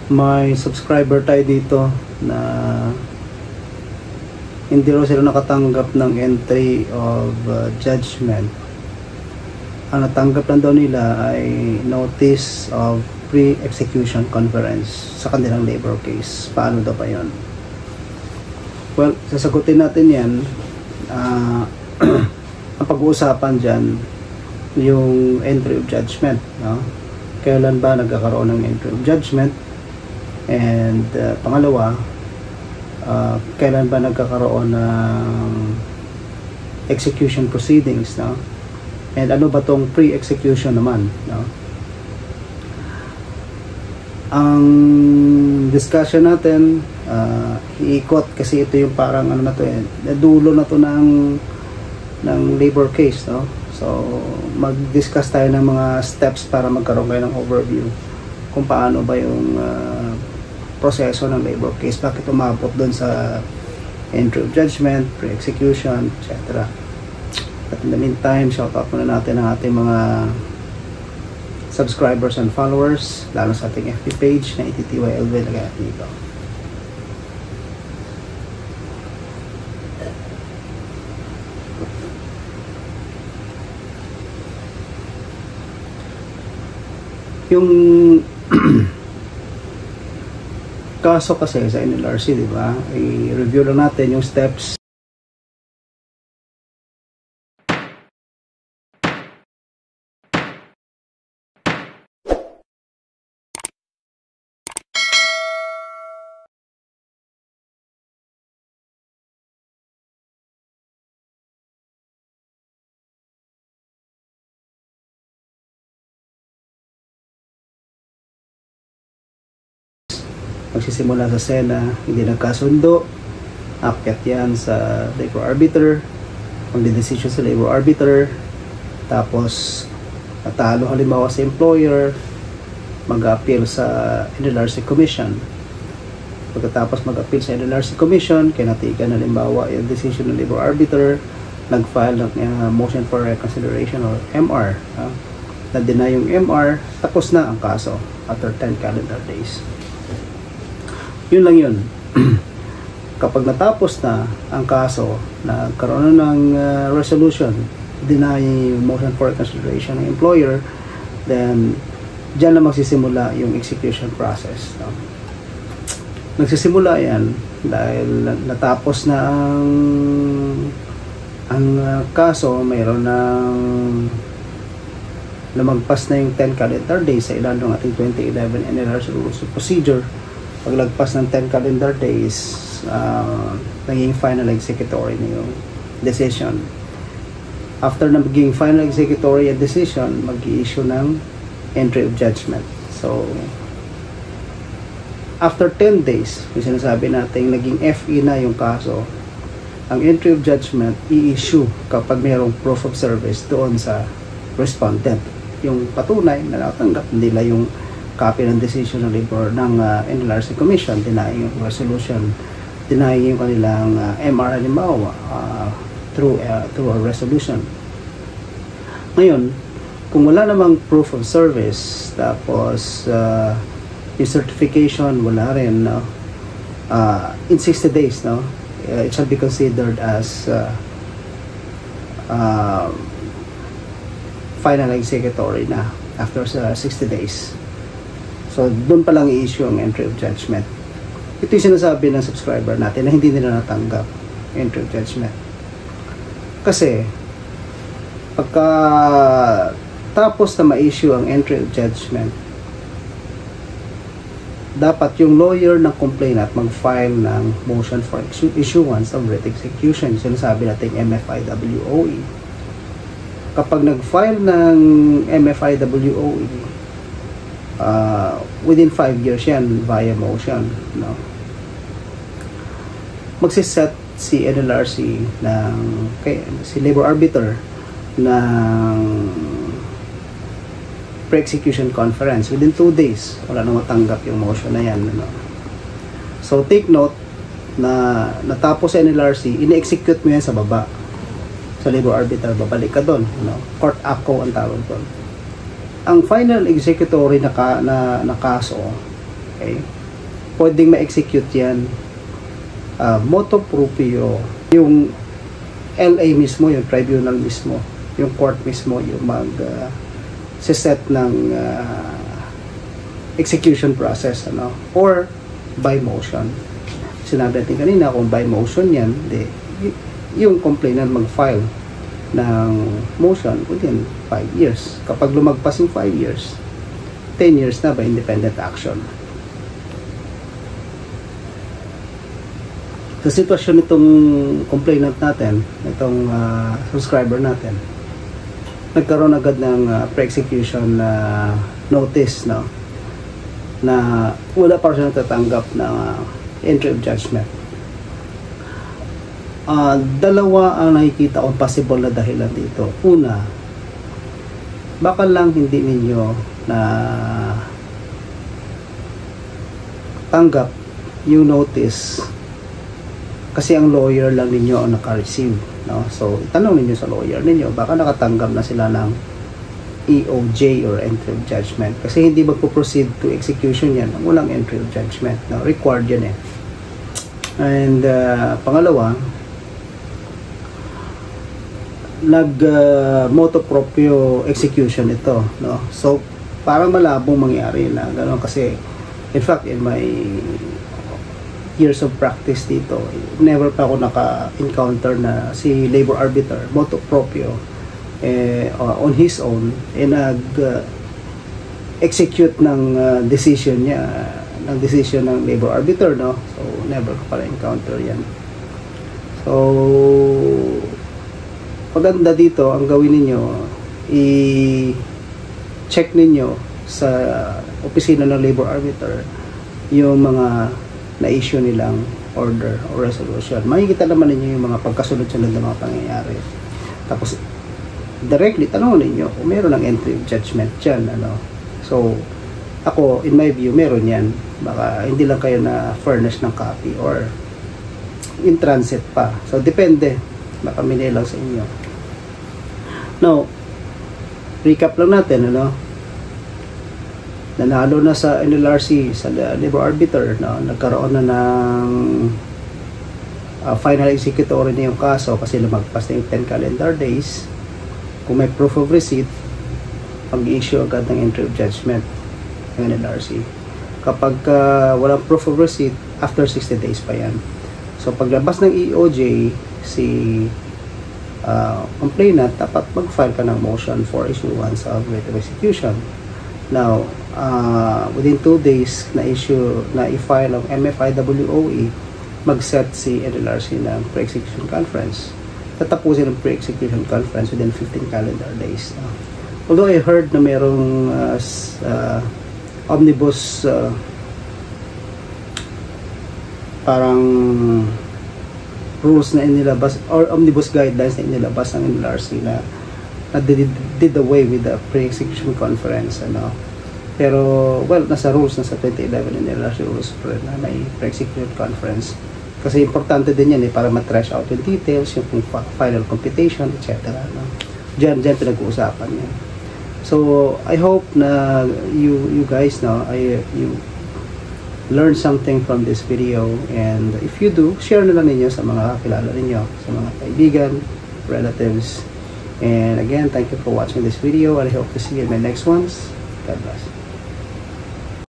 may subscriber tayo dito na hindi raw sila nakatanggap ng entry of judgment. Ang natanggap lang daw nila ay notice of pre-execution conference sa kanilang labor case. Paano daw pa yun? Well, sasagutin natin yan. Ang pag-uusapan dyan yung entry of judgment, no? Kailan ba nagkakaroon ng entry of judgment? And pangalawa, kailan ba nagkakaroon ng execution proceedings, no? And ano ba tong pre-execution naman, no? Ang discussion natin, iikot kasi ito yung parang ano na to, dulo na to ng labor case, no? So mag-discuss tayo ng mga steps para magkaroon kayo ng overview kung paano ba yung proseso ng labor case, bakit umabot doon sa entry of judgment, pre-execution, etc. At in the meantime, shout out muna natin ang ating mga subscribers and followers, lalo sa ating FB page na ITTYLV na dito. Yung kaso kasi sa NLRC, di ba? I-review lang natin yung steps. Magsisimula sa SENA, hindi nagkasundo, akyat yan sa labor arbiter, magdidesisyon sa labor arbiter, tapos natalo halimbawa sa employer, mag-appeal sa NLRC Commission. Pagkatapos mag-appeal sa NLRC Commission, kinatigan halimbawa yung decision ng labor arbiter, nag-file ng motion for reconsideration or MR, na-deny yung MR, tapos na ang kaso after 10 calendar days. Yun lang yun. Kapag natapos na ang kaso, nagkaroon na ng resolution, deny motion for consideration ng employer, then dyan na magsisimula yung execution process, no? Nagsisimula yan dahil natapos na ang kaso, mayroon ng lumagpas na yung 10 calendar days sa ilan ng ating 2011 NLRC Rules of Procedure. Paglagpas ng 10 calendar days, naging final executory na yung decision. After na maging final executory decision, mag-i-issue ng entry of judgment. So, after 10 days, yung sinasabi natin, naging FE na yung kaso, ang entry of judgment i-issue kapag mayroong proof of service doon sa respondent. Yung patunay na natanggap nila yung copy ng decision ng labor ng NLRC Commission, denying yung resolution, denying yung kanilang MR halimbawa through a resolution. Ngayon, kung wala namang proof of service, tapos yung certification wala rin, no? In 60 days, no? It shall be considered as final executory na after 60 days. So, doon pa lang i-issue ang entry of judgment. Ito yung sinasabi ng subscriber natin na hindi nila natanggap entry of judgment. Kasi, pagka tapos na ma-issue ang entry of judgment, dapat yung lawyer ng complainant mag-file ng motion for issuance of writ execution. Sinasabi natin MFIWOE. Kapag nag-file ng MFIWOE, within 5 years yan via motion, no? Magsiset si NLRC ng si labor arbiter ng pre-execution conference within 2 days. Wala nang matanggap yung motion na yan, no? So take note na natapos sa NLRC, ine-execute mo yan sa baba sa labor arbiter, babalik ka doon, no? Court ACO ang tawag doon. Ang final executory na kaso, okay, pwedeng ma-execute yan motu proprio. Yung LA mismo, yung tribunal mismo, yung court mismo, yung set ng execution process, ano, or by motion. Sinabi natin kanina, kung by motion yan, yung complainant mag-file ng motion within 5 years. Kapag lumagpas yung 5 years, 10 years na by independent action. Sa sitwasyon nitong complainant natin, itong subscriber natin, nagkaroon agad ng pre-execution notice, no, na wala pa siya natatanggap ng entry of judgment. Dalawa ang nakikita kong possible na dahilan dito. Una, baka lang hindi ninyo na tanggap yung notice kasi ang lawyer lang ninyo ang naka-receive, no? So itanong ninyo sa lawyer ninyo, baka nakatanggap na sila ng EOJ or entry of judgment, kasi hindi magpo-proceed to execution yan ang walang entry of judgment, no? Required yan eh. And pangalawa, motu proprio execution ito, no? So parang malabong mangyari na gano'n, kasi in fact in my years of practice dito, never pa ako naka-encounter na si labor arbiter motu proprio on his own nag-execute ng decision niya, ng decision ng labor arbiter, no? So never ko pala encounter yan. So maganda dito, ang gawin ninyo, i-check ninyo sa opisina ng labor arbiter yung mga na-issue nilang order o resolution. Makikita naman ninyo yung mga pagkasunod-sunod ng mga pangyayari. Tapos directly tanong ninyo kung meron ng entry of judgment dyan, ano. So ako, in my view, meron yan. Baka hindi lang kayo na furnish ng copy or in transit pa. So depende, baka minilang sa inyo. Now, recap lang natin, ano. Nanalo na sa NLRC, sa labor arbiter, no? Nagkaroon na ng final executory na yung kaso kasi lumagpas na yung 10 calendar days. Kung may proof of receipt, pag-issue agad ng entry of judgment ng NLRC. Kapag walang proof of receipt, after 60 days pa yan. So paglabas ng EOJ, si complainant, dapat mag-file ka ng motion for issuance of writ of execution. Now, within 2 days na i-file ang MFIWOE, mag-set si NLRC ng pre-execution conference. Tatapusin ang pre-execution conference within 15 calendar days. Although I heard na merong omnibus parang rules na inilabas or omnibus guidelines na inilabas ng NLRC na did away with the pre-execution conference, ano. Pero well, nasa rules, nasa 2011 NLRC rules na may pre-execution conference, kasi importante din yan para ma-trash out yung details, yung final computation, etc., no? Diyan pinag-uusapan yan. So I hope na you guys, no, you learn something from this video, and if you do, share na lang ninyo sa mga kakilala ninyo, sa mga kaibigan, relatives. And again, thank you for watching this video, and I hope to see you in my next ones. God bless.